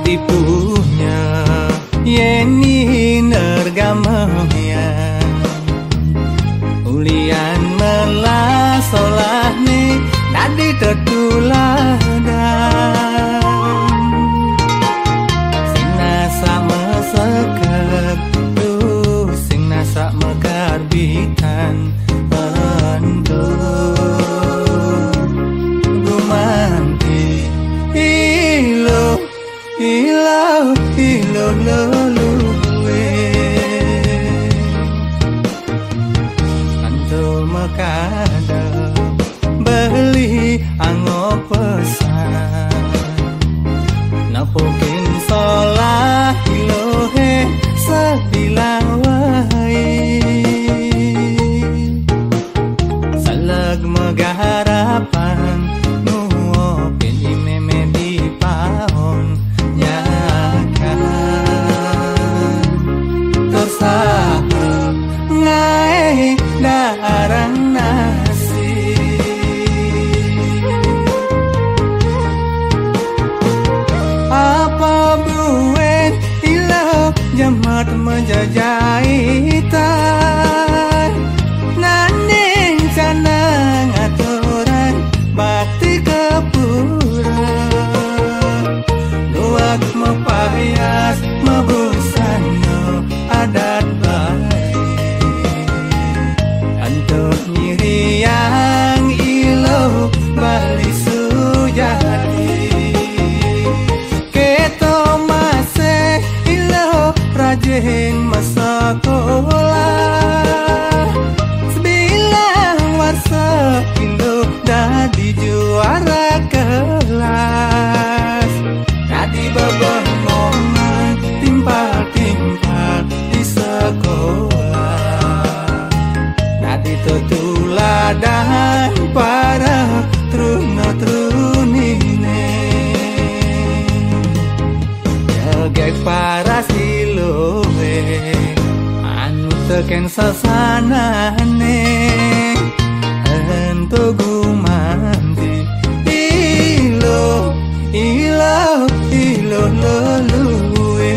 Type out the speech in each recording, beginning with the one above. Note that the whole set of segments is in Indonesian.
tipunya yeni nergamanya ulian melasolah ni nadi tertuladan sing nasa mesekep tuh sing nasa mekarbitan Ilo luluwe Anto makada beli anggo pesan Napokin solah ilohe sebilang wai Salag megaharapan nuopin imeme di paon ngai darang nasi apa buen ilau jamat menjajahitan naning canang aturan bakti kepura luak mepayas mebusano adat yang ilo bali sujati keto masih ilo rajin masakolah sebilang warsa ilo dadi juara kelas dadi babah momen timpal-timpal di sekolah dadi tutuladan para truna-trunine jagek para silowe anu teken sasanane ento gumanti ilo luluwe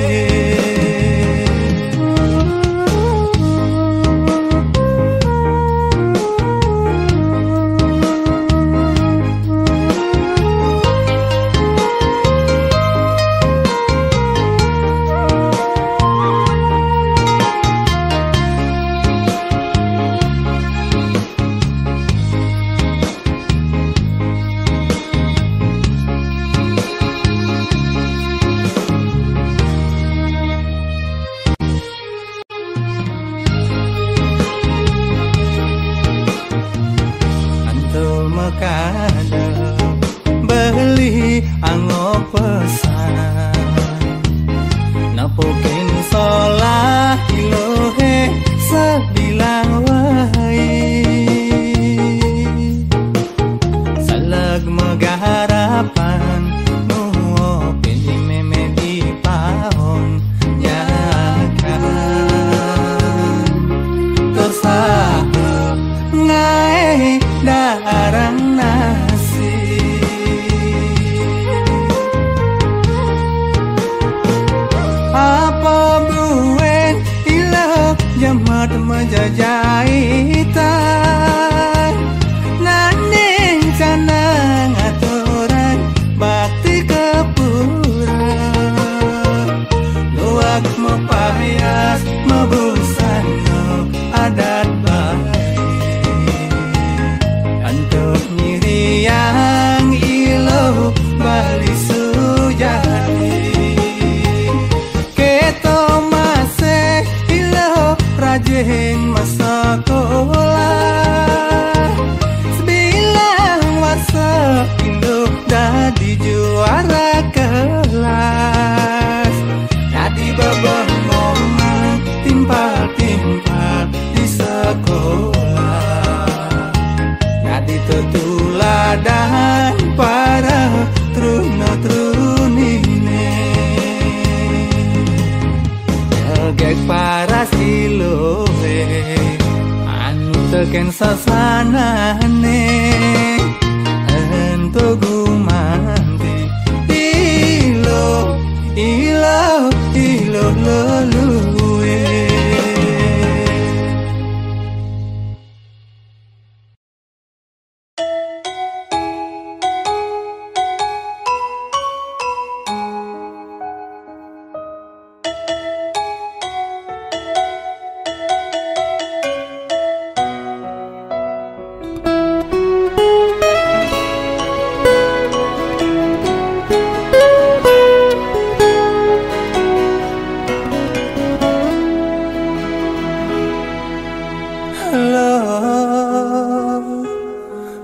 sing sekolah sebilang wasa induk dadi juara kelas dadi babah ngomong timpal-timpal di sekolah dadi tetuladan para truna-trunine gek para siloe anu teken sasanane ento gumanti ilo ilo ilo lolue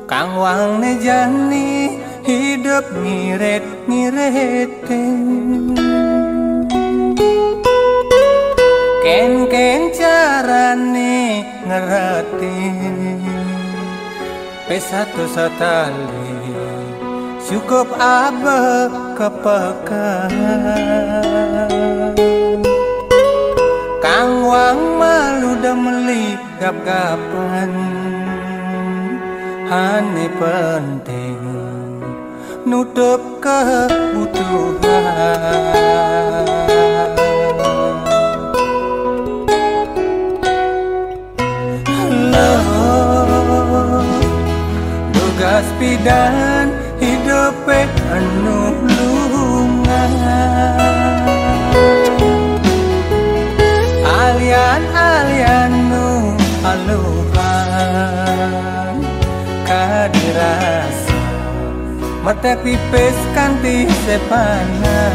Kang wang nejani hidup ngiret-ngiretin ken carane ngeratin pesatu satali cukup abah kepekan Kang wang malu dameli gap-gapan hane penting nutup kebutuhan tugas pidan hidup anu lungan alian nu aluhan kadirasa mata pipis kanti sepanan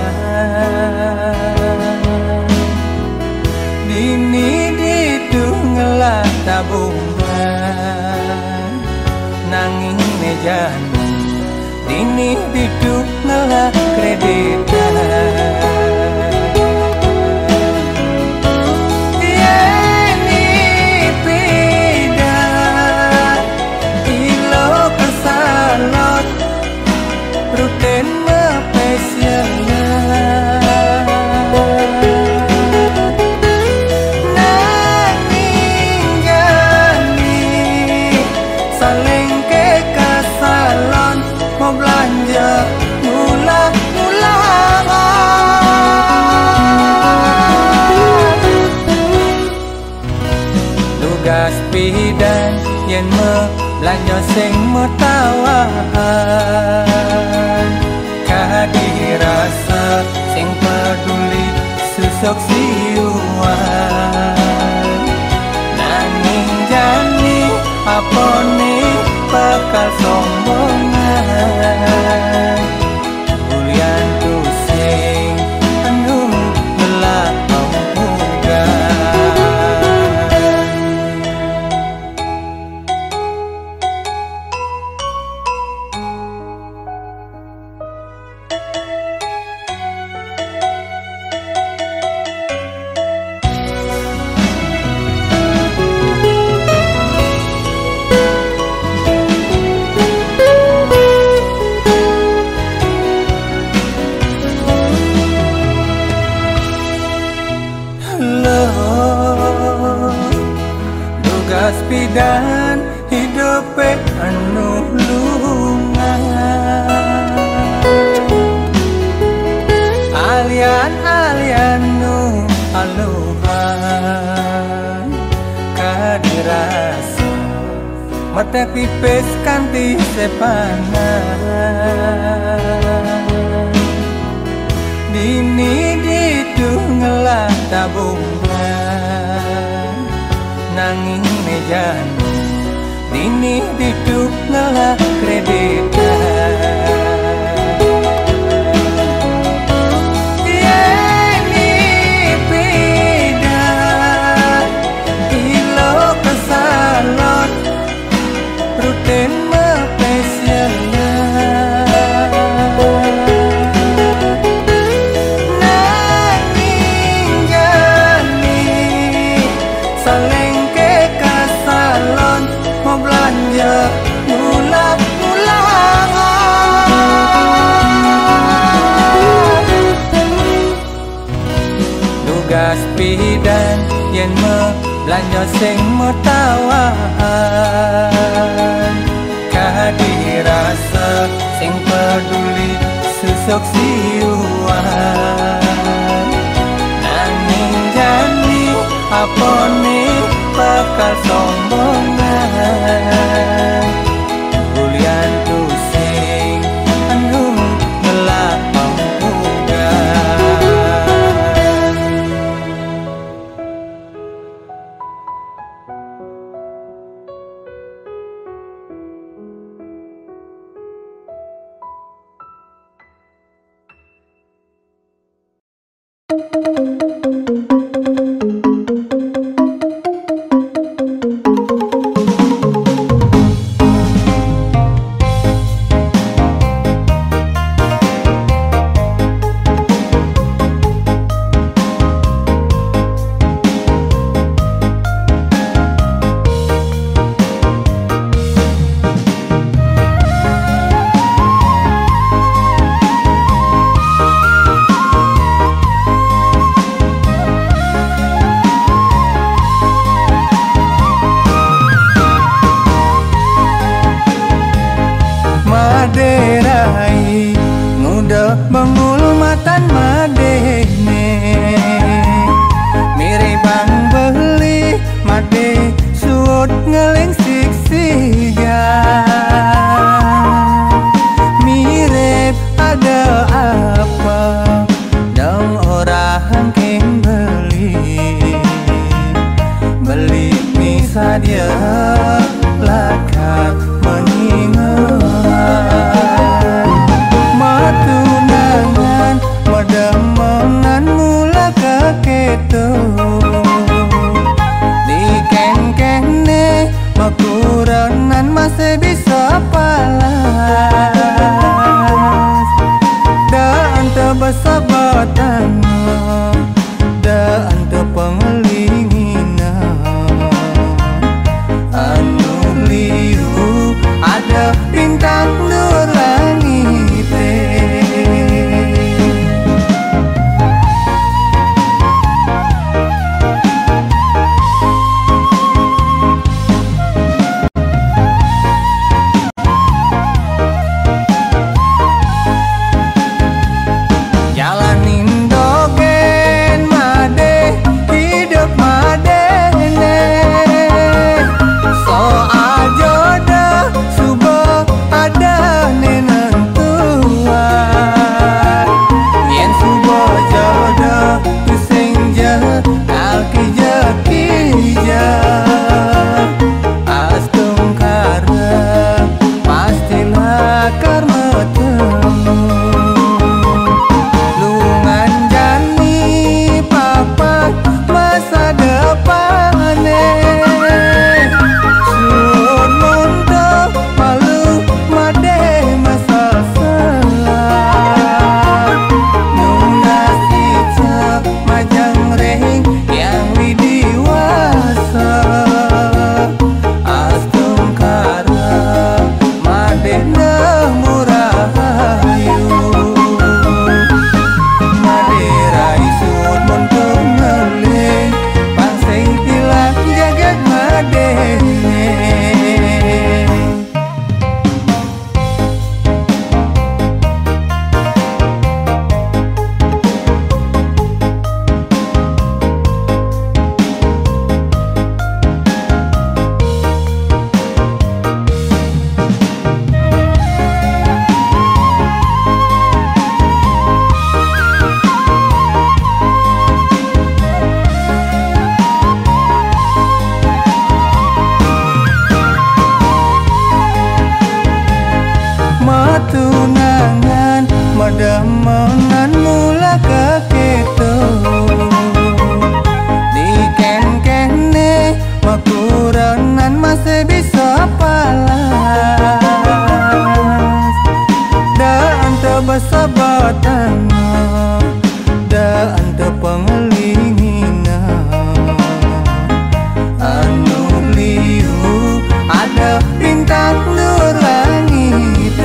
dini didungelah tabungan nanging mejana dini didungelah kreditan Ruten mepesnya nanging jani saling ke kasalon mau belanja tugas pidan yen me belanja sing metawahan kadirasa sing peduli susuk siuan nanging jani apone bakal sombongan bulian tu sing anu belah tugas pidan hidup anu lungan alian nu aluhan kadirasa mata pipis kanti sepanan dini didungelah tabungan nanging mejana dini didungelah kreditan yen pidan yen me belanja sing metawaan kadirasa sing peduli susuk siuan nanging jani apone bakal sombongan bulian tu sing anu ngelapang Maderai muda bangul matan madene mirip bang beli made suot ngeling siksiga mirip ada apa dong orang keng beli misalnya lakat mengingat matunangan mademengan mula keketu di ken-kene makuranan masih bisa palas dan tebesahabatan dan tepengelinginan anu liu ada bintang nur langit jalanin dogen made hidup madene soal jodoh subuh ada nenentuan yen subuh jodoh tu sing jah alkija astung kara pastilah karma temu lungan jani papa masa depannya sun muntuk malu made masal salah nunas icap majang rehing yang widiwasa astung kara made murahayu Maderai sun muntuk ngeling pangsing hilang jagat madene matunangan mademengan mula keketu di ken-kene makuranan masih bisa palas dan tebesahabatan dan tepengelinginan anu liu ada bintang nur langit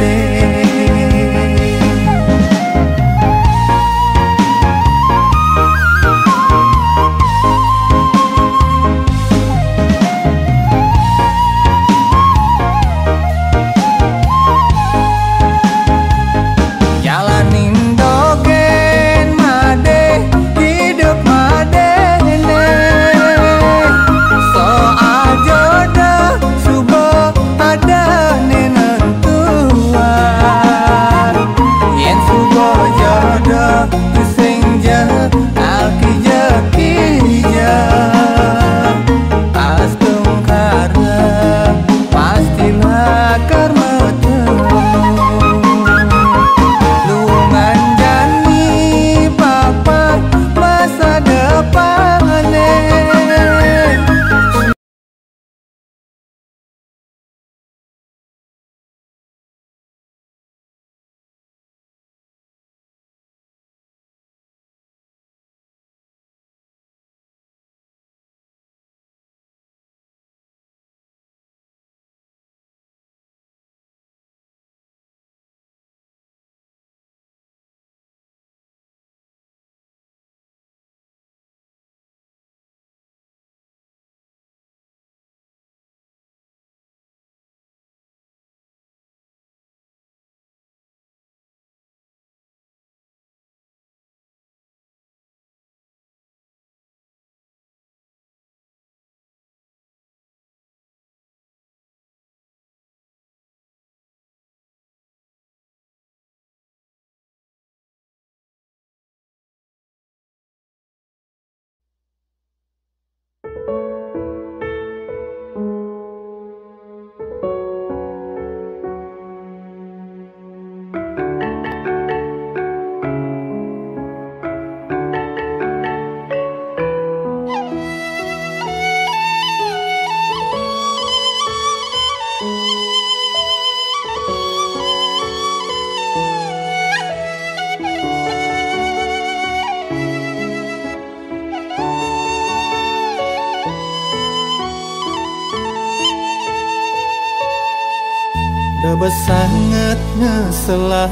sangat ngeselah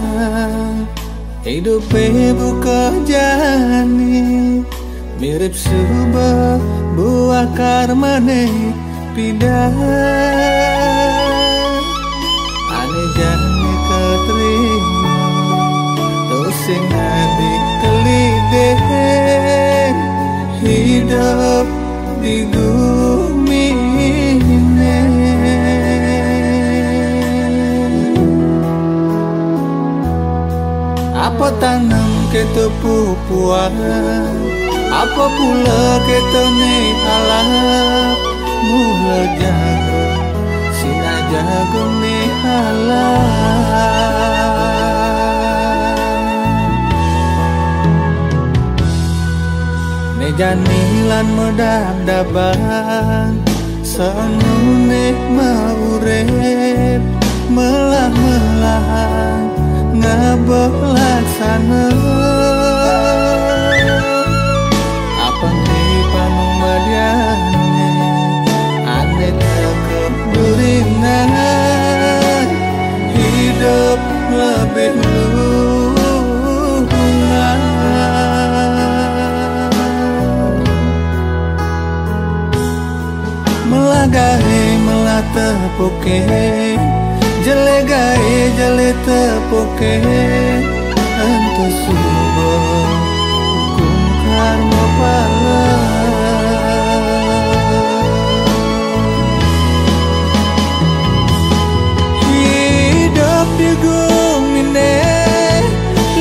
hidup buka jani mirip sebuah buah karmane pindah ane jani keterima terus sing adi kelideh hidup di bumi ini. Apa tanam kita pupuan, apa pula kita ni halap, mula jago, sina jago ni halap. Nejani lan medam daban, sanune maurep, melah-melah. Ngabah laksana apa nih panung madiane ane keburingan hidup lebih luas melagahe melatapoke jelegae jele tepoke antu subo hukum karma pala hidup di gumine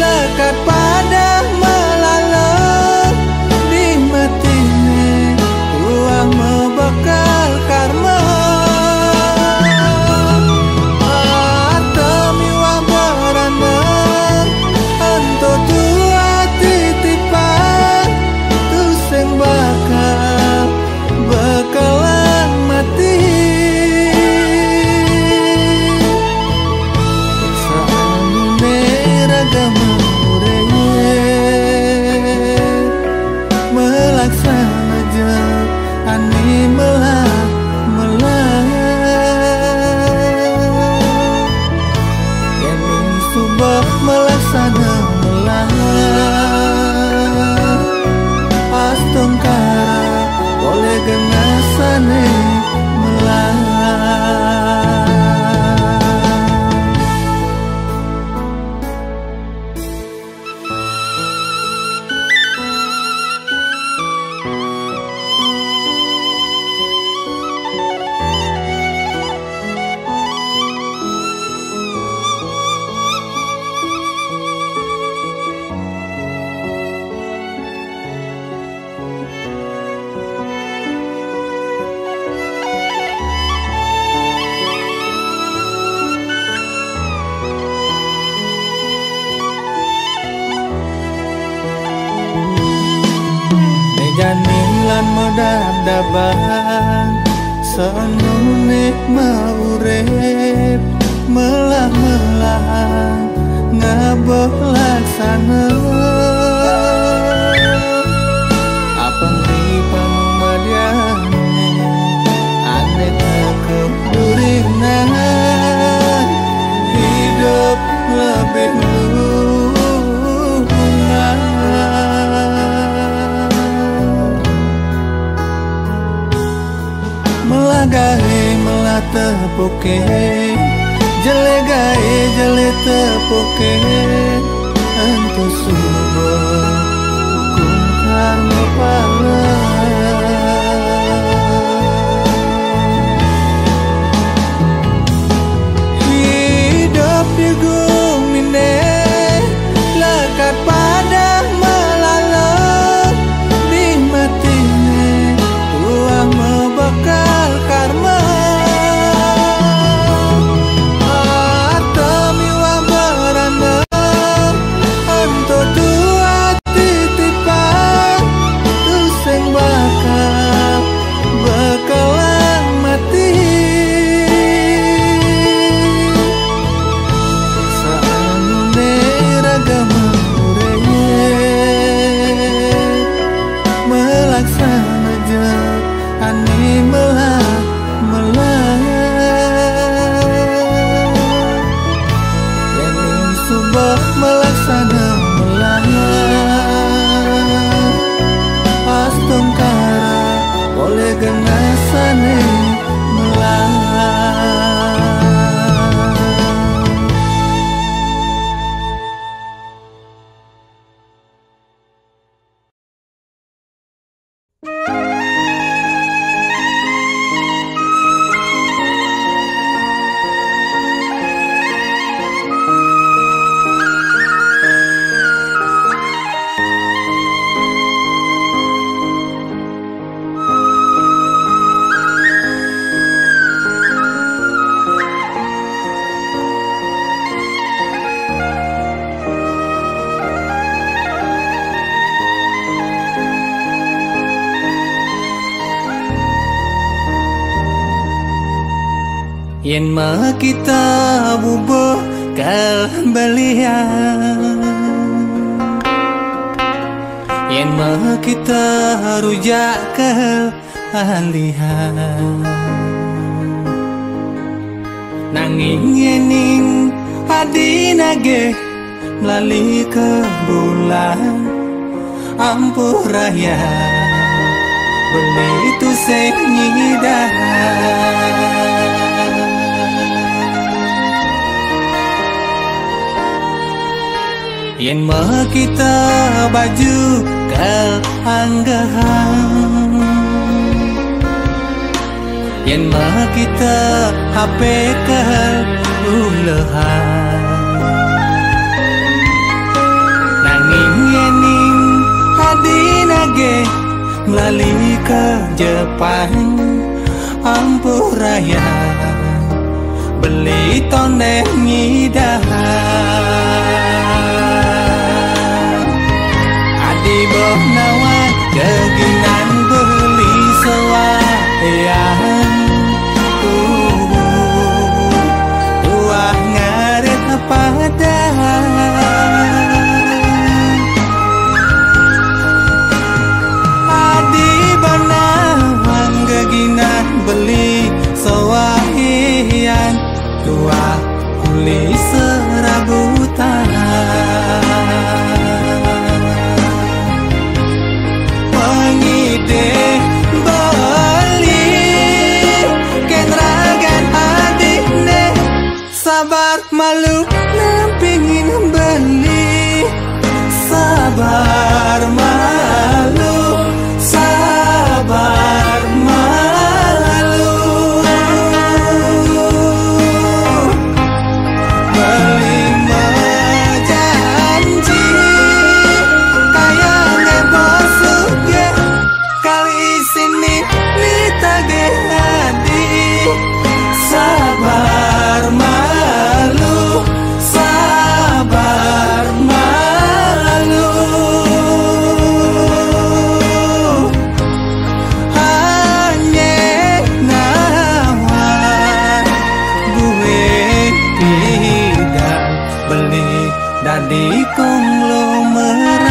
lekat pada malalak di matine ruang membakal karma janilan modam daban sanune maurep melah-melah ngabah laksana apa nih panumadiane ane keburingan hidup lebih melagahe melatapoke jelegahe jele tepoke antu subo hukum karma pala hidup di gumine lekat pada malalak di matine ruang membakal karma atami wa barana anto tu yen mah kita bubuh kembalian, yen mah kita rujak kealihan. Nanging yening hadi nage melali ke bulan ampuh raya beli itu senyidah. Yen mah kita baju ke anggahan, yen mah kita HP ke ulehan. Nanging yening hadi nage melali ke Jepang ampuh raya beli toneh ngidahan. Adi boh nawan keginan beli sewayan, tuah ngaret padahal. Adi banawang keginan beli sewayan, tuah kuli serabutan. Pengide beli kenragan adikne, sabar malu nampingin beli, sabar malu, sabar malu. Beli janji kayak nebos suge kali sini nitage hadi, sabar malu, sabar malu. Hanya nawan gue tidak beli dari konglomerat.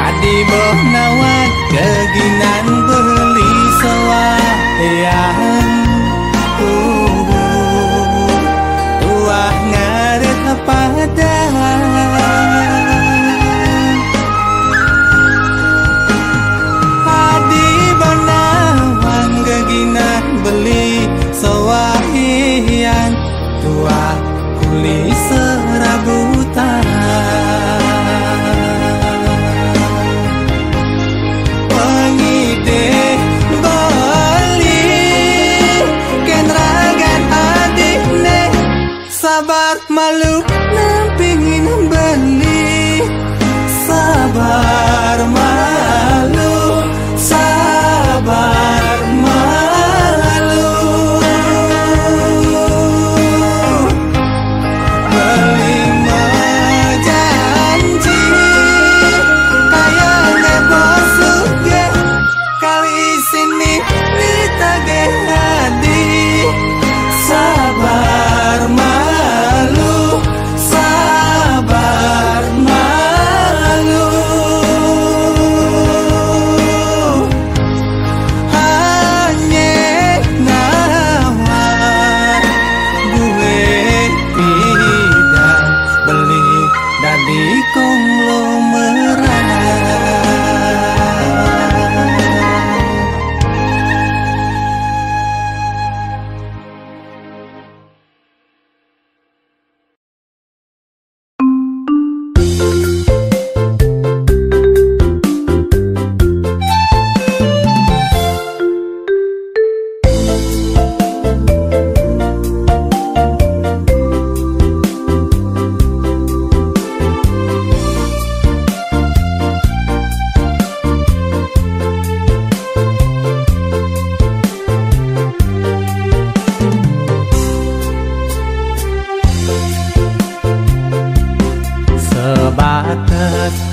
Adi boh nawan keginan beli sewayan, tuah ngaret padahal. Adi banawang keginan beli sewayan, tuah kuli serabutan. Pengide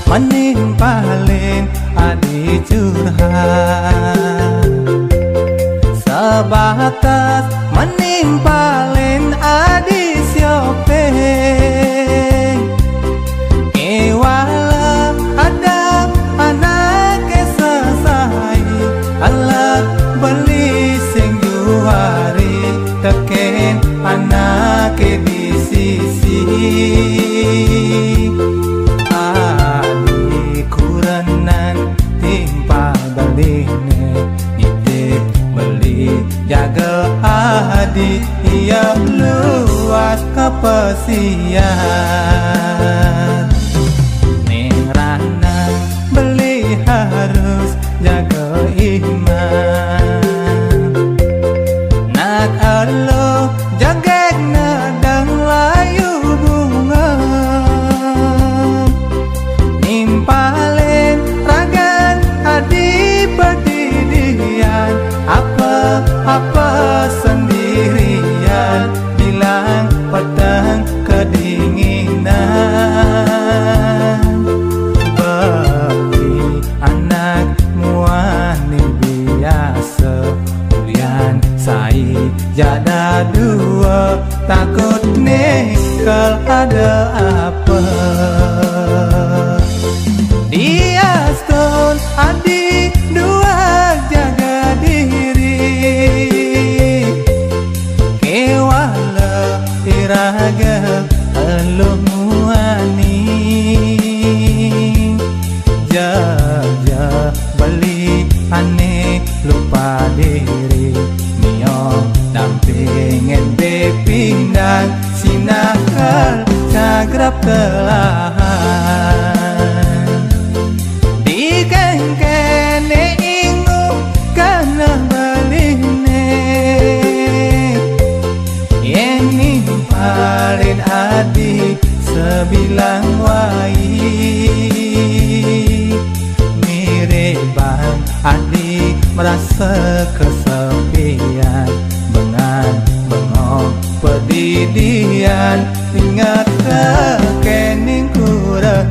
menimpalin adi curhat, sebatas menimpalin adi siopeng. Iwala ada anak sesai, alat beli sing juari teken anak di sisi. Adi kurenan timpa beline, nitip beli jaga adi, ia luas kepesian. Ning rana beli harus jaga iman, nak alo jaga nadang layu bunga, nimpalin ragan adi perdidian, apa sendirian, bilang pedang kedinginan. Beli anak muani biasa, ulian sai jada dua, takut nih kalau ada apa. Dia stone adi dua jaga diri, kewala iraga elu muani, jaga beli aneh lupa diri, mio dampingin bepindang sinakal cagrap telahan. Di kengkene ingu karena beline, yang nimpalin adi sebilang wai, mirip adi merasa kesepian, bengong pedidian, ingat kekening kurenan.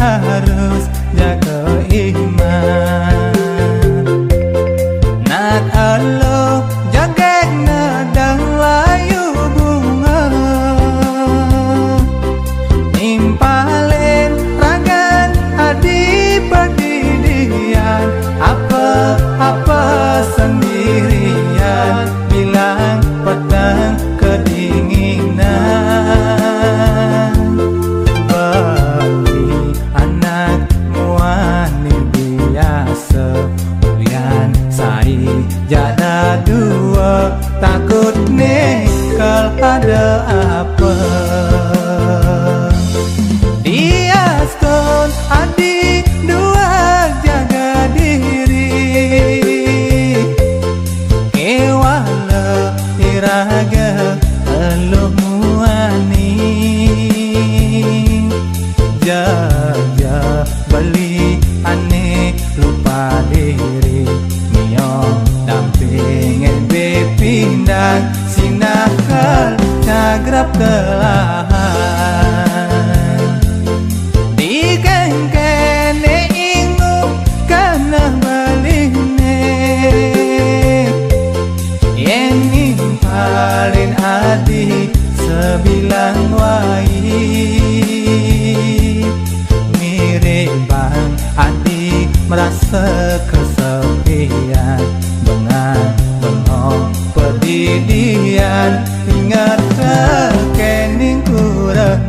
Harus jaga iman, nak alo jaga nadang layu bunga, nimpalin ragan adi perdidian, apa sendirian, bilang pedang kedinginan. Jada dua, takut nih kalau ada apa. Dia stone adi dua jaga diri, kewala iraga elu muani, jaga beli aneh lupa diri, dampingin bepindang sinakal cagrap telahan. Di kengkene ingu karena beline, yang nimpalin adi sebilang wai, mirip bang adi merasa kesepian, bengong pedidian, ingat kekening kurenan.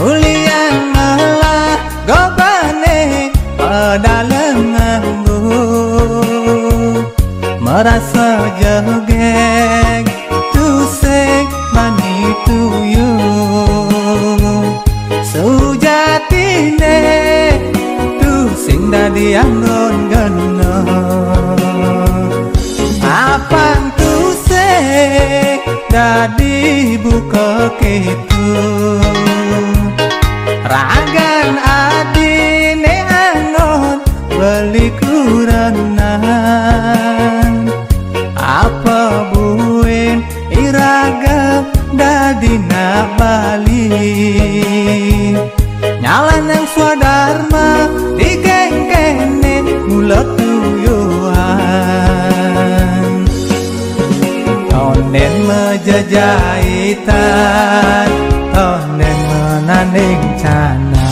Ulian malah gobane pada lenganku, merasa jegek tusek mani tuyu. Sujatine tu sing dadi anggon geno, apang tusek dadi buka ketu. Ragan adine angon beli kuranan, apa buin iraga dadi nak bali. Nyalan yang swadharma digeng-gene mulut tuyuan. Tonen mejajahitan, tonen menanding cana,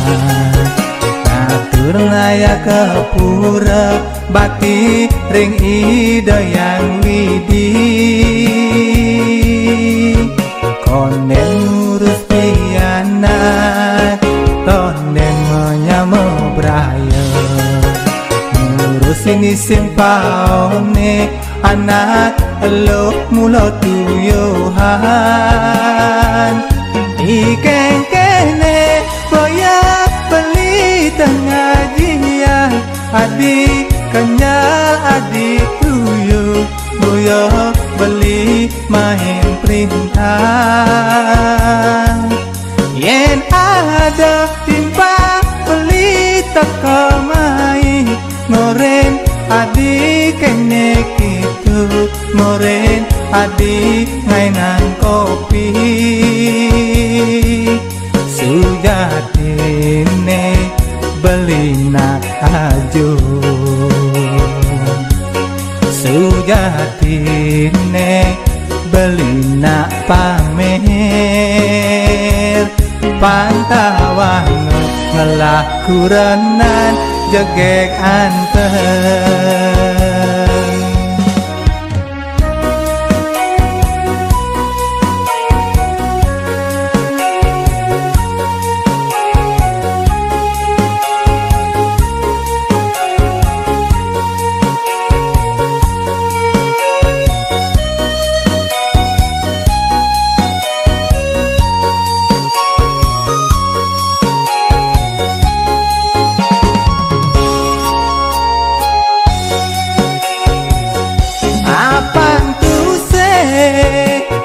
atur ngaya ke pura bakti ring ida yang widi. Konen ngurus pianak, tonen menyamo braya, ngurusin isin paone anak lo mulo tuyuhan. Ikeng kene boyak beli tengah jian, adik kenyal adik tuyu boyak beli main perintah. Yen ada timpa beli teka main ngoren adik kene gitu, ngoren adik ngainan kopi. Sujatine beli nak ajo, sujatine beli nak pamer. Pantawang ngelah kuranan jegek anteng.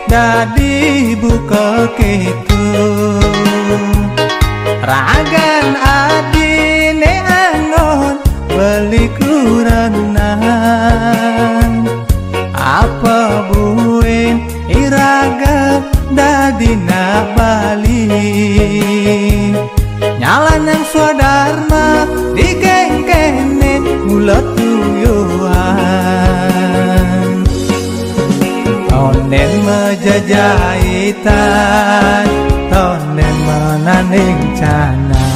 Dadi buka ketu, ragan adine angon beli kuranan, apa buin iraga dadi nak bali. Nyalan yang swadharma digeng-gene mulut tuyuan. Tonen mejajahitan, tonen menanding cana,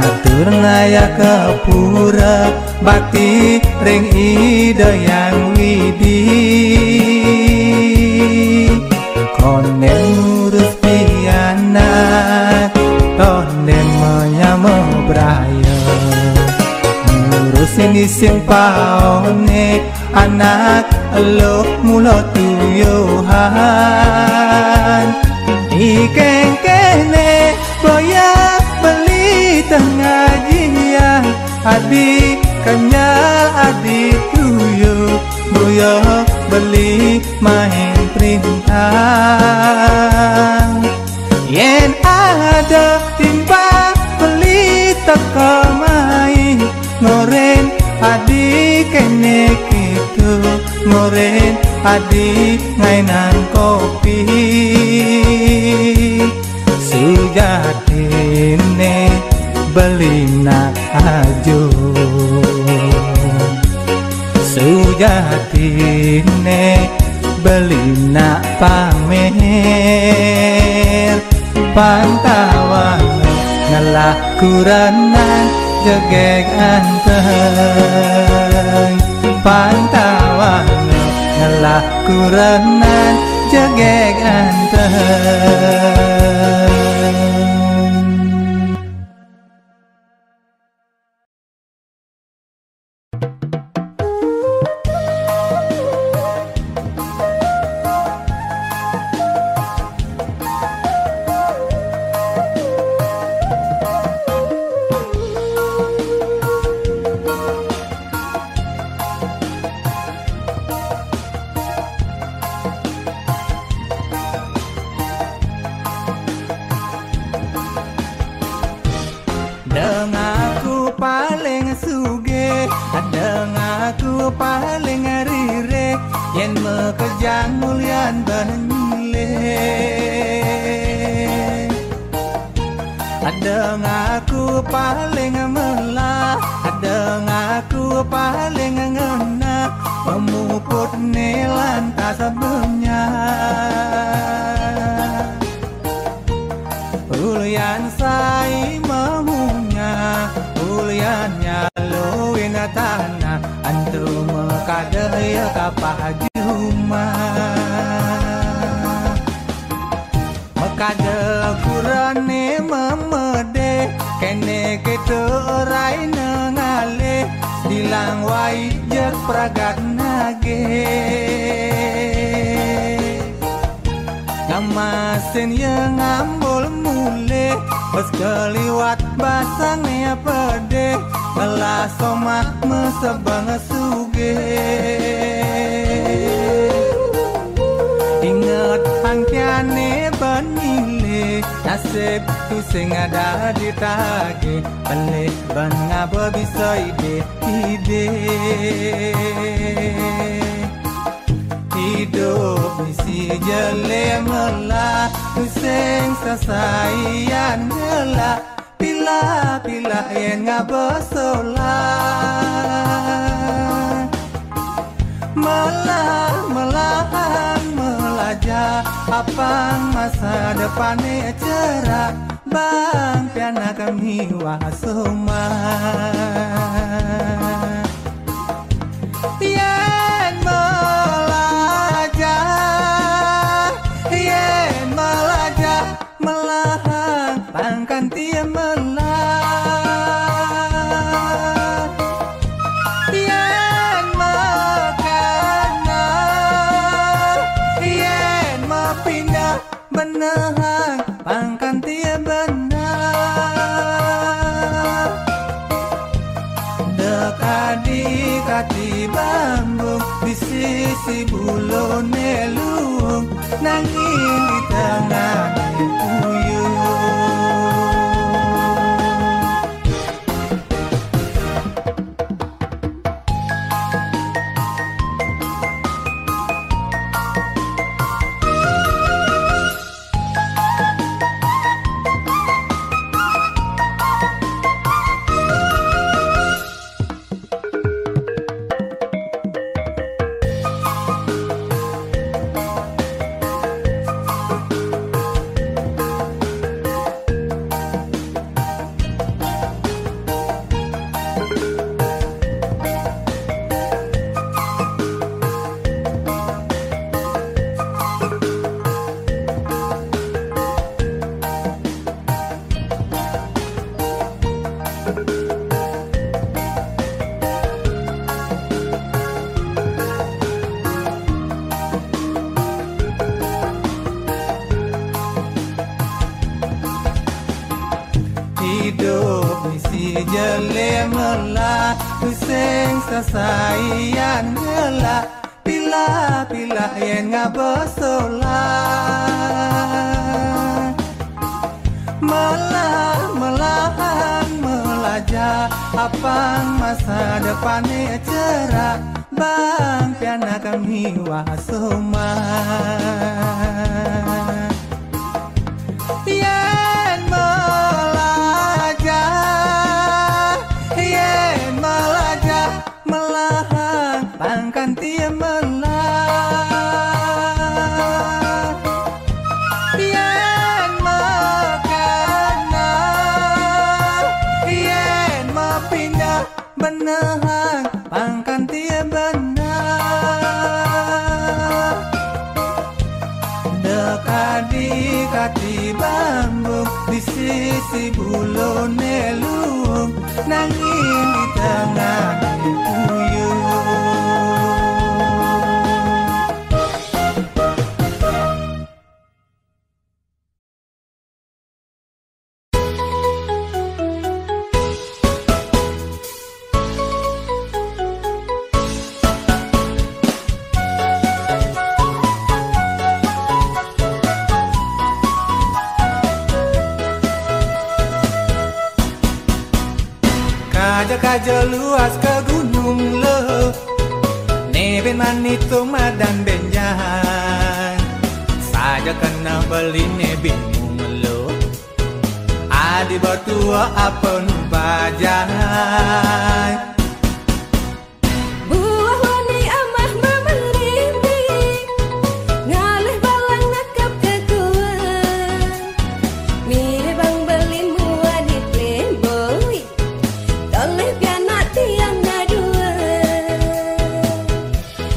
atur ngaya ke pura bakti ring ida yang widi. Konen ngurus pianak, tonen menyamo braya, ngurusin isin paone anak lo mulo tuyuhan. Ikeng kene boyak beli tengah jian, adik kenyal adik tuyu boyak beli main perintah. Yen ada timpa beli teka main ngoren adik kene gitu, ngoren adik ngainan kopi. Sujatine beli nak ajo, sujatine beli nak pamer. Pantawang ngalah kuranan jegek anteng. Pantawang ngalah kuranan jegek anteng. Dengaku paling suge, dengaku paling rire, yen mekejang mulian benile. Dengaku paling melah, dengaku paling ngena, memuput nelan tak sebelumnya. Ulian sai memunya, uliannya luin tanah, antu mekadaya kapah juma. Mekade kurane memede, kene ketu rai nengale, dilang wai jek pragat nage. Ngamasin yang ngambul mule, pas keliwat basangnya pede, ngelas somah mesebang suge. Ingat hangkiane benile, nasib tu sing ada di tage, balik ban ngapa bisa ide. Hidup misi jele melah, sing sasayan ngelah, pila yen ngabesolah. Melahan melaja, apang masa depannya cerah, bang piana kami wasuma. Yen melaja, melahan pangkan tia melah. Yen mekana, yen mepindah benahang pangkan tia benar. Dekadi kati bambung, di sisi bulu nelung, nanging di tengah puyuh. Hidup misi jele melah, sing sasayan ngelah, pila yen ngabesolah. Melahan melaja, apang masa depannya cerah, bang piana kami wasuma. Yen melaja, melahan pangkan tia melah. Yen mekana, yen mepindah benahang pangkan tia benar. pati bambung di sisi bulone lung nanging di tengah puyuh. Kaja luas ke gunung le Neben manito madan benjahan Saja kena beli ne bingung lo Adi bertua apa nu bajahan Buah wani amah memerimi Ngalih balang nakap ke kuan Mire bang beli mua di playboy Toleh pianak tiang ngadua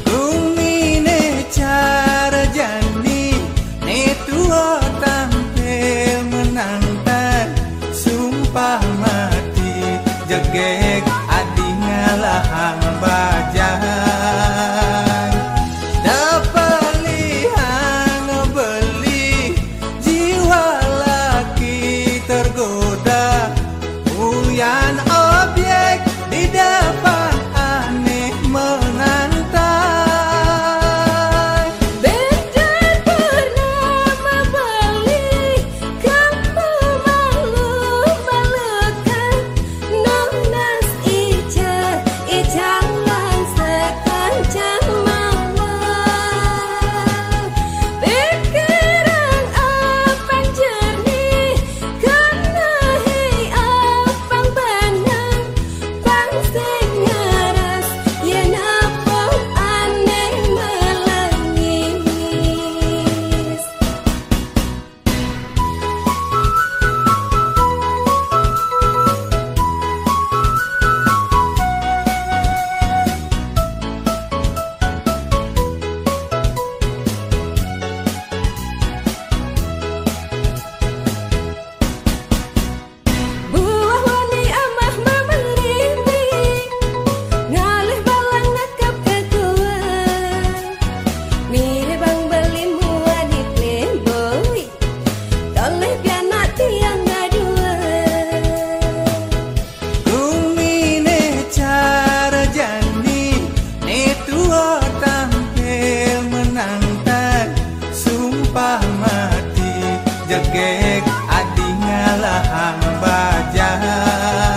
Kumine cara jani Ne tua tampil menantang Sumpah mati jegek adi ngalahang bajahan Dapalihan beli jiwa laki tergoda Uyan objek di depan aneh menantai Bedan pernah membeli Kamu malu melekan Nonas ijalan sekancang malam Pikiran apang jernih Kenahi apang benang Bangsing ngeras Yen apang aneh melengis Buah wani amah memerimi Ngalih balang nakap ke kuan Mire bang beli mua di playboy Toleh pianak tiang ngadua Kumine cara jani Ne tua tampil menantang Sumpah mati jegek adi ngalahang bajahan